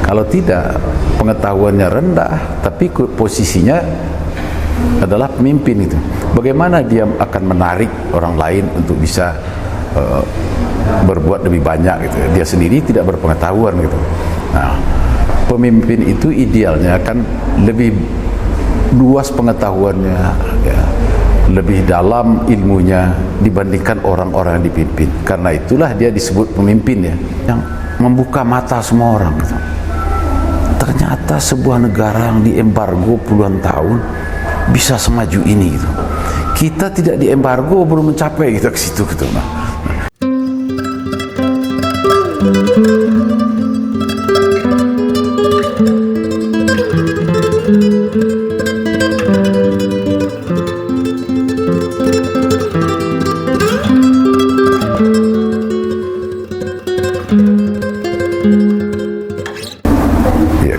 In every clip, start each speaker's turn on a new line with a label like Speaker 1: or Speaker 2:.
Speaker 1: Kalau tidak, pengetahuannya rendah, tapi posisinya adalah pemimpin itu. Bagaimana dia akan menarik orang lain untuk bisa berbuat lebih banyak gitu. Dia sendiri tidak berpengetahuan gitu. Nah, pemimpin itu idealnya kan lebih luas pengetahuannya, ya, lebih dalam ilmunya dibandingkan orang-orang yang dipimpin. Karena itulah dia disebut pemimpin ya, yang membuka mata semua orang gitu. Ternyata sebuah negara yang diembargo puluhan tahun bisa semaju ini gitu. Kita tidak diembargo, belum mencapai kita ke situ gitu.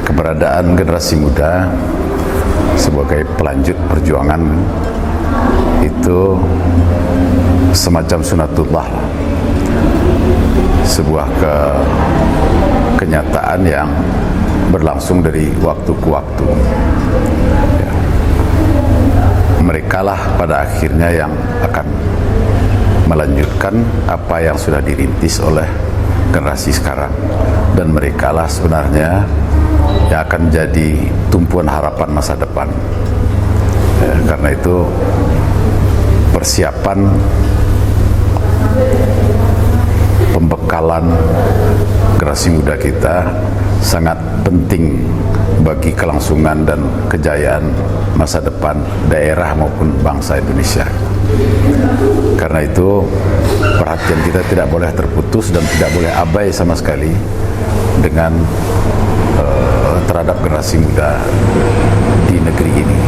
Speaker 1: Keberadaan generasi muda sebagai pelanjut perjuangan itu semacam sunatullah, sebuah kenyataan yang berlangsung dari waktu ke waktu. Ya. Mereka lah pada akhirnya yang akan melanjutkan apa yang sudah dirintis oleh generasi sekarang, dan mereka lah sebenarnya yang akan jadi tumpuan harapan masa depan. Ya, karena itu persiapan pembekalan generasi muda kita sangat penting bagi kelangsungan dan kejayaan masa depan daerah maupun bangsa Indonesia. Karena itu perhatian kita tidak boleh terputus dan tidak boleh abai sama sekali dengan terhadap generasi muda di negeri ini.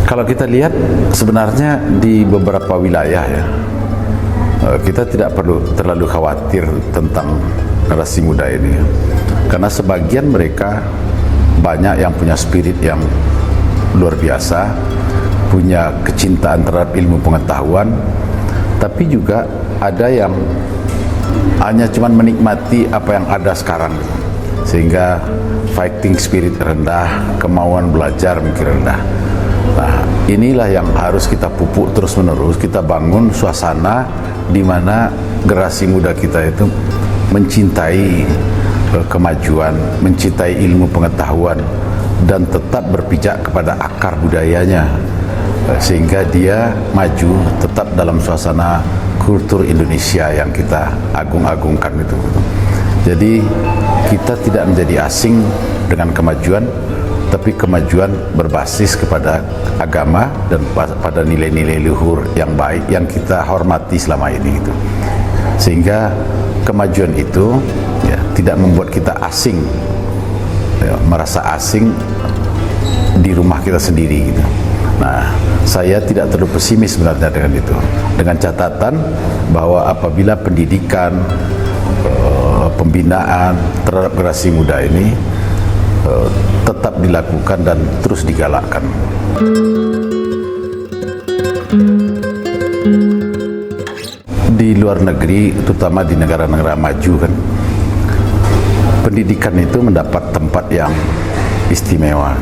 Speaker 1: Kalau kita lihat sebenarnya di beberapa wilayah ya, kita tidak perlu terlalu khawatir tentang generasi muda ini, karena sebagian mereka banyak yang punya spirit yang luar biasa, punya kecintaan terhadap ilmu pengetahuan, tapi juga ada yang hanya cuma menikmati apa yang ada sekarang, sehingga fighting spirit rendah, kemauan belajar mungkin rendah. Nah, inilah yang harus kita pupuk terus menerus, kita bangun suasana di mana generasi muda kita itu mencintai kemajuan, mencintai ilmu pengetahuan, dan tetap berpijak kepada akar budayanya, sehingga dia maju tetap dalam suasana kultur Indonesia yang kita agung-agungkan itu. Jadi kita tidak menjadi asing dengan kemajuan, tapi kemajuan berbasis kepada agama dan pada nilai-nilai luhur yang baik yang kita hormati selama ini gitu. Sehingga kemajuan itu ya, tidak membuat kita asing, ya, merasa asing di rumah kita sendiri gitu. Nah, saya tidak terlalu pesimis sebenarnya dengan itu, dengan catatan bahwa apabila pendidikan, pembinaan terhadap generasi muda ini tetap dilakukan dan terus digalakkan. Di luar negeri, terutama di negara-negara maju kan, pendidikan itu mendapat tempat yang istimewa,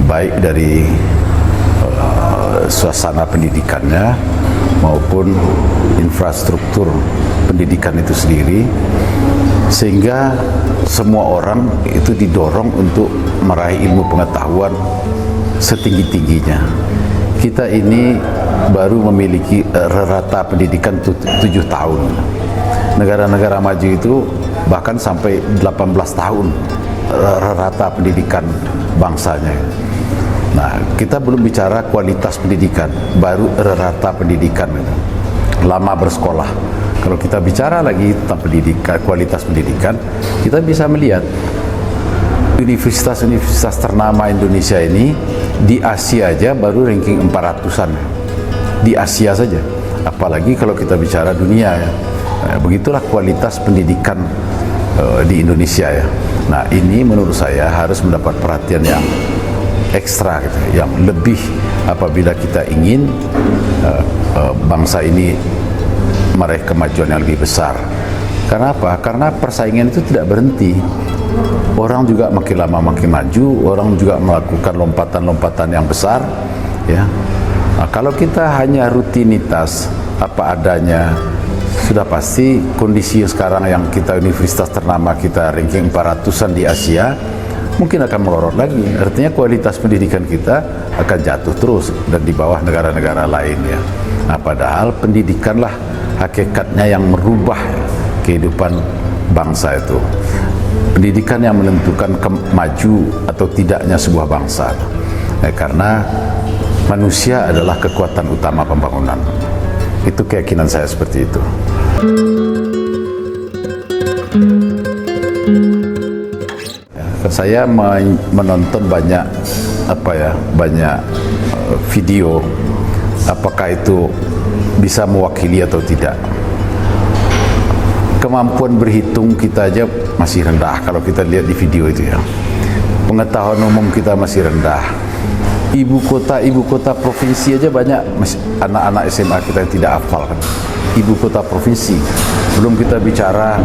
Speaker 1: baik dari suasana pendidikannya maupun infrastruktur pendidikan itu sendiri, sehingga semua orang itu didorong untuk meraih ilmu pengetahuan setinggi-tingginya. Kita ini baru memiliki rata pendidikan 7 tahun. Negara-negara maju itu bahkan sampai 18 tahun rata pendidikan bangsanya. Nah, kita belum bicara kualitas pendidikan, baru rata pendidikan, lama bersekolah. Kalau kita bicara lagi tentang pendidikan, kualitas pendidikan, kita bisa melihat universitas-universitas ternama Indonesia ini di Asia aja baru ranking 400-an. Di Asia saja. Apalagi kalau kita bicara dunia ya. Begitulah kualitas pendidikan di Indonesia ya. Nah, ini menurut saya harus mendapat perhatian yang ekstra gitu, yang lebih apabila kita ingin bangsa ini meraih kemajuan yang lebih besar. Karena apa? Karena persaingan itu tidak berhenti. Orang juga makin lama makin maju, orang juga melakukan lompatan-lompatan yang besar, ya. Nah, kalau kita hanya rutinitas apa adanya, sudah pasti kondisi sekarang yang kita universitas ternama kita ranking 400-an di Asia mungkin akan melorot lagi. Artinya kualitas pendidikan kita akan jatuh terus dan di bawah negara-negara lain, ya. Nah, padahal pendidikanlah hakikatnya yang merubah kehidupan bangsa itu. Pendidikan yang menentukan maju atau tidaknya sebuah bangsa. Karena manusia adalah kekuatan utama pembangunan. Itu keyakinan saya seperti itu. Saya menonton banyak banyak video. Apakah itu bisa mewakili atau tidak? Kemampuan berhitung kita aja masih rendah kalau kita lihat di video itu, ya. Pengetahuan umum kita masih rendah. Ibu kota provinsi aja banyak anak-anak SMA kita yang tidak hafal, kan. Ibu kota provinsi. Belum kita bicara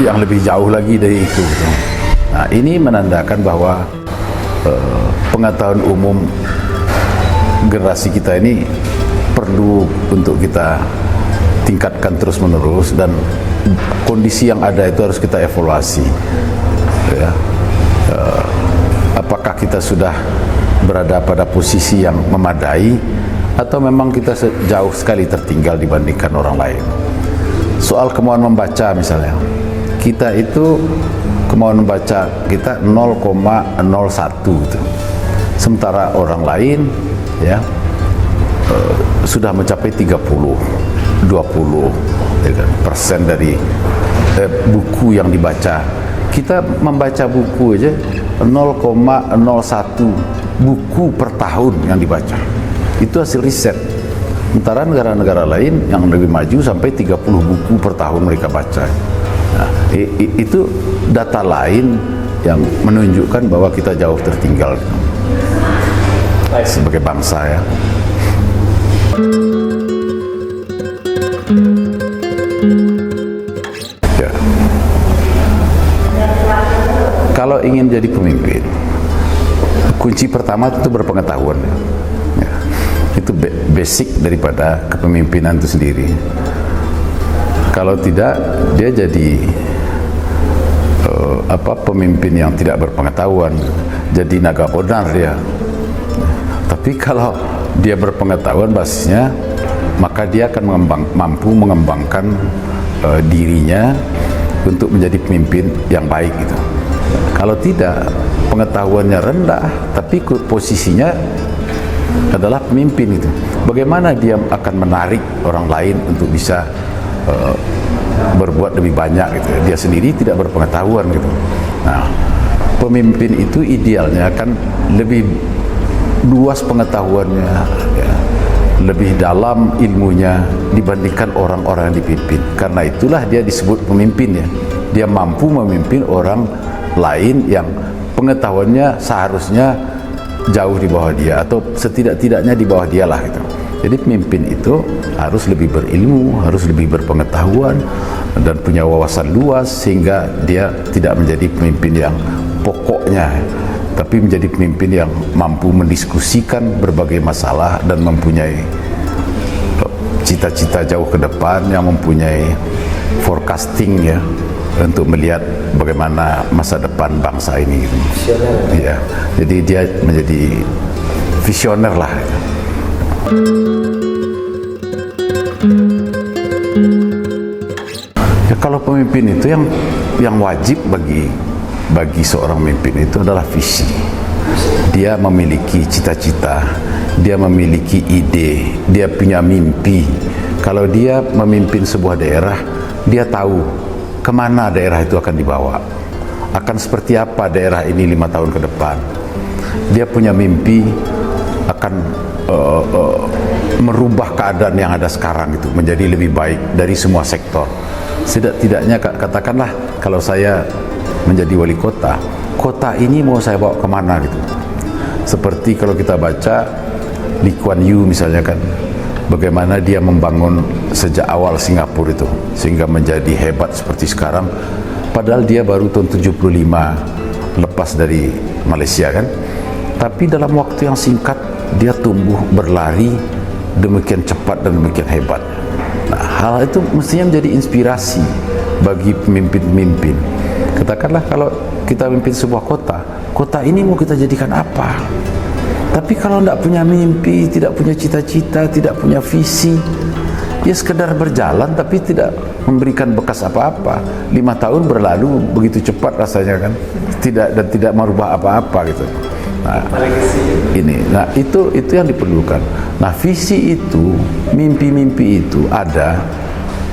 Speaker 1: yang lebih jauh lagi dari itu. Nah, ini menandakan bahwa pengetahuan umum generasi kita ini perlu untuk kita tingkatkan terus-menerus, dan kondisi yang ada itu harus kita evaluasi, ya. Apakah kita sudah berada pada posisi yang memadai atau memang kita jauh sekali tertinggal dibandingkan orang lain. Soal kemauan membaca misalnya, kita itu kemauan membaca kita 0,01 gitu. Sementara orang lain, ya, sudah mencapai 20% dari buku yang dibaca. Kita membaca buku aja 0,01 buku per tahun yang dibaca. Itu hasil riset. Sementara negara-negara lain yang lebih maju sampai 30 buku per tahun mereka baca. Nah, itu data lain yang menunjukkan bahwa kita jauh tertinggal sebagai bangsa, ya. Ya. Kalau ingin jadi pemimpin, kunci pertama itu berpengetahuan, ya. Itu basic daripada kepemimpinan itu sendiri. Kalau tidak, dia jadi pemimpin yang tidak berpengetahuan, jadi naga bonar dia. Tapi kalau dia berpengetahuan basisnya, maka dia akan mampu mengembangkan dirinya untuk menjadi pemimpin yang baik gitu. Kalau tidak, pengetahuannya rendah tapi posisinya adalah pemimpin itu, bagaimana dia akan menarik orang lain untuk bisa berbuat lebih banyak gitu. Dia sendiri tidak berpengetahuan gitu. Nah, pemimpin itu idealnya kan lebih luas pengetahuannya, ya, lebih dalam ilmunya dibandingkan orang-orang yang dipimpin. Karena itulah dia disebut pemimpin, ya. Dia mampu memimpin orang lain yang pengetahuannya seharusnya jauh di bawah dia, atau setidak-tidaknya di bawah dia lah gitu. Jadi pemimpin itu harus lebih berilmu, harus lebih berpengetahuan dan punya wawasan luas, sehingga dia tidak menjadi pemimpin yang pokoknya, tapi menjadi pemimpin yang mampu mendiskusikan berbagai masalah dan mempunyai cita-cita jauh ke depan, yang mempunyai forecasting, ya, untuk melihat bagaimana masa depan bangsa ini gitu. Ya, jadi dia menjadi visioner lah gitu. Ya, kalau pemimpin itu yang wajib bagi seorang pemimpin itu adalah visi. Dia memiliki cita-cita, dia memiliki ide, dia punya mimpi. Kalau dia memimpin sebuah daerah, dia tahu kemana daerah itu akan dibawa, akan seperti apa daerah ini 5 tahun ke depan. Dia punya mimpi akan merubah keadaan yang ada sekarang itu menjadi lebih baik dari semua sektor. Setidak-tidaknya katakanlah kalau saya menjadi wali kota, kota ini mau saya bawa kemana gitu. Seperti kalau kita baca Lee Kuan Yew misalnya kan, bagaimana dia membangun sejak awal Singapura itu sehingga menjadi hebat seperti sekarang, padahal dia baru tahun 75 lepas dari Malaysia kan, tapi dalam waktu yang singkat dia tumbuh berlari demikian cepat dan demikian hebat. Nah, hal itu mestinya menjadi inspirasi bagi pemimpin-pemimpin. Katakanlah kalau kita memimpin sebuah kota, kota ini mau kita jadikan apa? Tapi kalau tidak punya mimpi, tidak punya cita-cita, tidak punya visi, ya sekedar berjalan tapi tidak memberikan bekas apa-apa. 5 tahun berlalu begitu cepat rasanya kan, tidak merubah apa-apa gitu. Nah, itu yang diperlukan. Nah, visi itu, mimpi-mimpi itu ada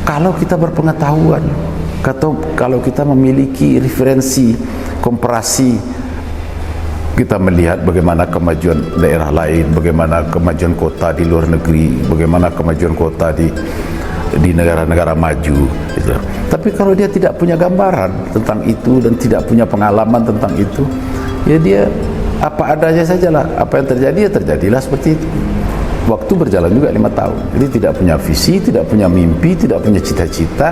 Speaker 1: kalau kita berpengetahuan, atau kalau kita memiliki referensi, komparasi. Kita melihat bagaimana kemajuan daerah lain, bagaimana kemajuan kota di luar negeri, bagaimana kemajuan kota di negara-negara maju gitu. Tapi kalau dia tidak punya gambaran tentang itu dan tidak punya pengalaman tentang itu, ya dia apa adanya sajalah. Apa yang terjadi ya terjadilah seperti itu. Waktu berjalan juga 5 tahun. Jadi tidak punya visi, tidak punya mimpi, tidak punya cita-cita.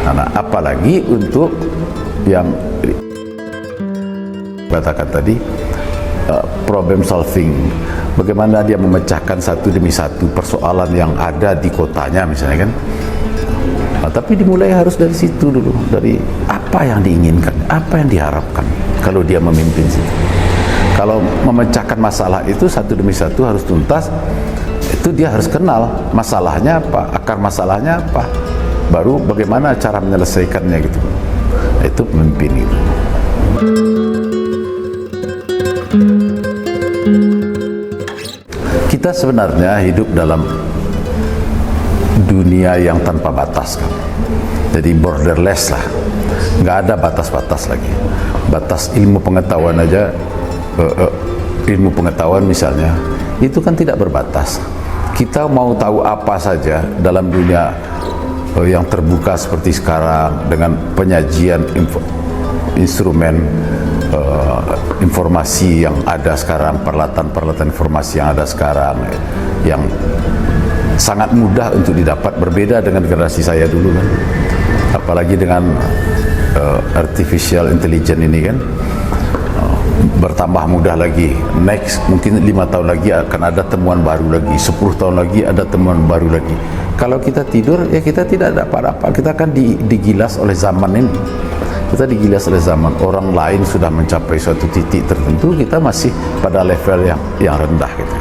Speaker 1: Nah, apalagi untuk yang katakan tadi, problem solving, bagaimana dia memecahkan satu demi satu persoalan yang ada di kotanya misalnya kan. Nah, tapi dimulai harus dari situ dulu, dari apa yang diinginkan, apa yang diharapkan kalau dia memimpin situ. Kalau memecahkan masalah itu satu demi satu harus tuntas, itu dia harus kenal masalahnya apa, akar masalahnya apa, baru bagaimana cara menyelesaikannya gitu. Itu pemimpin itu. Kita sebenarnya hidup dalam dunia yang tanpa batas kan. Jadi borderless lah, nggak ada batas-batas lagi. Batas ilmu pengetahuan aja, ilmu pengetahuan misalnya, itu kan tidak berbatas. Kita mau tahu apa saja dalam dunia yang terbuka seperti sekarang dengan penyajian instrumen informasi yang ada sekarang, peralatan-peralatan informasi yang ada sekarang, yang sangat mudah untuk didapat, berbeda dengan generasi saya dulu kan. Apalagi dengan artificial intelligence ini kan, bertambah mudah lagi. Next mungkin 5 tahun lagi akan ada temuan baru lagi, 10 tahun lagi ada temuan baru lagi. Kalau kita tidur ya kita tidak dapat apa, kita akan digilas oleh zaman ini. Kita digilas oleh zaman. Orang lain sudah mencapai suatu titik tertentu, kita masih pada level yang rendah gitu.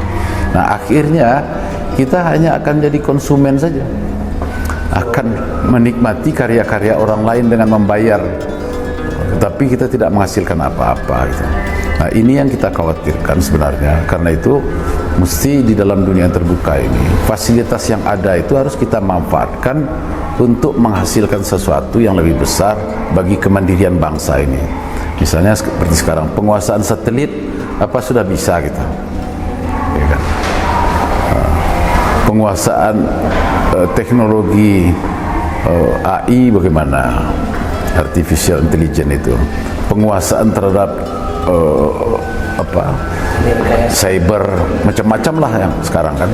Speaker 1: Nah, akhirnya kita hanya akan jadi konsumen saja, akan menikmati karya-karya orang lain dengan membayar, tapi kita tidak menghasilkan apa-apa gitu. Nah, ini yang kita khawatirkan sebenarnya. Karena itu mesti di dalam dunia yang terbuka ini, fasilitas yang ada itu harus kita manfaatkan untuk menghasilkan sesuatu yang lebih besar bagi kemandirian bangsa ini. Misalnya seperti sekarang penguasaan satelit, apa sudah bisa kita, ya kan? Penguasaan teknologi AI bagaimana, artificial intelligence itu, penguasaan terhadap cyber, macam-macam lah yang sekarang kan.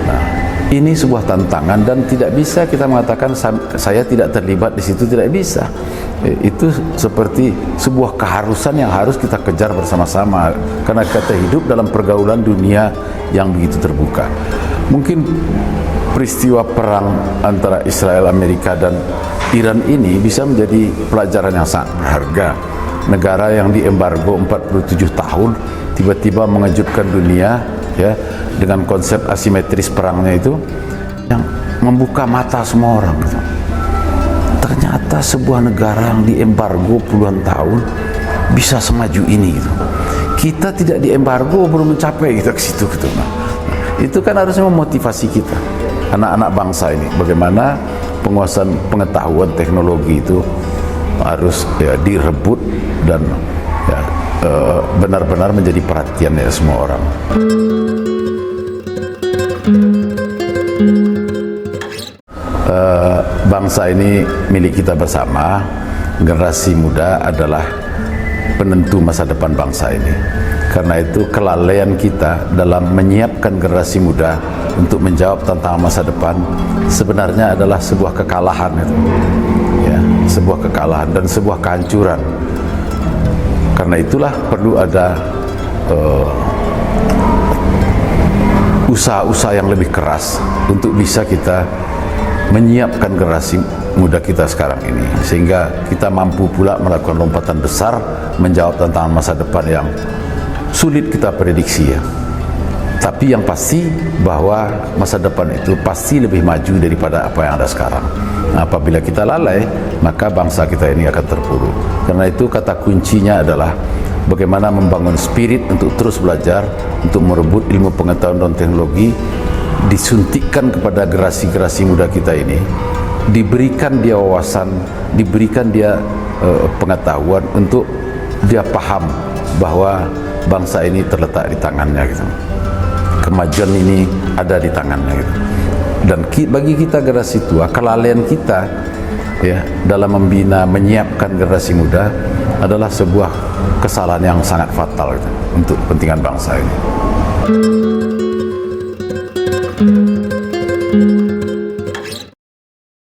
Speaker 1: Nah, ini sebuah tantangan dan tidak bisa kita mengatakan saya tidak terlibat di situ, tidak bisa. Itu seperti sebuah keharusan yang harus kita kejar bersama-sama karena kita hidup dalam pergaulan dunia yang begitu terbuka. Mungkin peristiwa perang antara Israel, Amerika dan Iran ini bisa menjadi pelajaran yang sangat berharga. Negara yang diembargo 47 tahun tiba-tiba mengejutkan dunia ya dengan konsep asimetris perangnya itu, yang membuka mata semua orang gitu. Ternyata sebuah negara yang diembargo puluhan tahun bisa semaju ini gitu. Kita tidak diembargo belum mencapai kita ke situ gitu. Nah, itu kan harusnya memotivasi kita, anak-anak bangsa ini, bagaimana penguasaan pengetahuan teknologi itu harus ya direbut dan ya benar-benar menjadi perhatian ya semua orang. Bangsa ini milik kita bersama. Generasi muda adalah penentu masa depan bangsa ini. Karena itu kelalaian kita dalam menyiapkan generasi muda untuk menjawab tantangan masa depan sebenarnya adalah sebuah kekalahan itu. Ya, sebuah kekalahan dan sebuah kehancuran. Karena itulah perlu ada usaha-usaha yang lebih keras untuk bisa kita menyiapkan generasi muda kita sekarang ini, sehingga kita mampu pula melakukan lompatan besar menjawab tantangan masa depan yang sulit kita prediksi ya. Tapi yang pasti bahwa masa depan itu pasti lebih maju daripada apa yang ada sekarang. Nah, apabila kita lalai, maka bangsa kita ini akan terpuruk. Karena itu kata kuncinya adalah bagaimana membangun spirit untuk terus belajar, untuk merebut ilmu pengetahuan dan teknologi, disuntikkan kepada generasi-generasi muda kita ini, diberikan dia wawasan, diberikan dia pengetahuan untuk dia paham bahwa bangsa ini terletak di tangannya gitu. Kemajuan ini ada di tangannya gitu. Dan bagi kita generasi tua, kelalaian kita ya dalam membina, menyiapkan generasi muda adalah sebuah kesalahan yang sangat fatal gitu, untuk kepentingan bangsa ini.